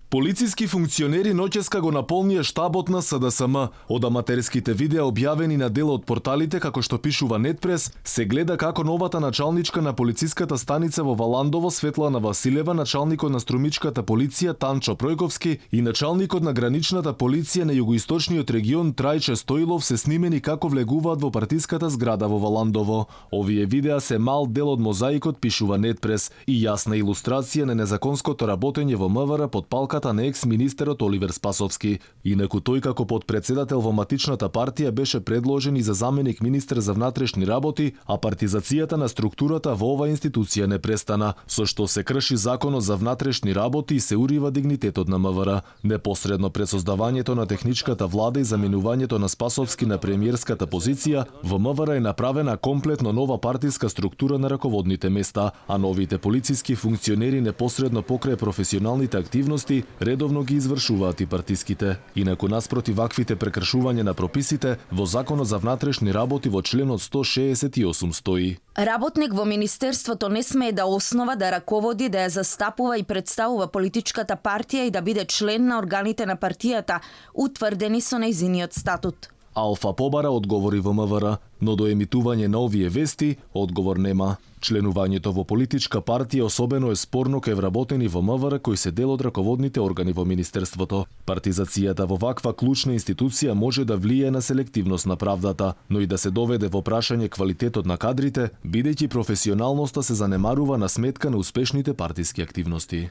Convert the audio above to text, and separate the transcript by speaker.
Speaker 1: Полициски функционери ноќеска го наполнија штабот на СДСМ. Од аматерските видеа објавени на дел од порталите, како што пишува Нетпрес, се гледа како новата началничка на полициската станица во Валандово Светлана Василева, началникот на струмичката полиција Танчо Пројковски и началникот на граничната полиција на југоисточниот регион Трајче Стоилов се снимени како влегуваат во партиската зграда во Валандово. Овие видеа се мал дел од мозаикот, пишува Нетпрес, и јасна илустрација на незаконското работење во МВР под палка на екс-министерот Оливер Спасовски. Инаку тој како подпредседател во матичната партија беше предложен и за заменик министер за внатрешни работи, а партизацијата на структурата во оваа институција не престана, со што се крши законот за внатрешни работи и се урива дигнитетот на МВР. Непосредно пред создавањето на техничката влада и заменувањето на Спасовски на премиерската позиција, во МВР е направена комплетно нова партиска структура на раководните места, а новите полициски функционери непосредно покрај професионалните активности редовно ги извршуваат и партиските. Инаку наспроти ваквите прекршување на прописите, во Законот за внатрешни работи во членот 168 стои:
Speaker 2: работник во Министерството не смее да основа, да раководи, да ја застапува и представува политичката партија и да биде член на органите на партијата, утврдени со нејзиниот статут.
Speaker 1: Алфа побара одговори во МВР, но до емитување на овие вести одговор нема. Членувањето во политичка партија особено е спорно кај вработени во МВР кои се дел од раководните органи во Министерството. Партизацијата во ваква клучна институција може да влијае на селективност на правдата, но и да се доведе во прашање квалитетот на кадрите, бидејќи професионалноста се занемарува на сметка на успешните партиски активности.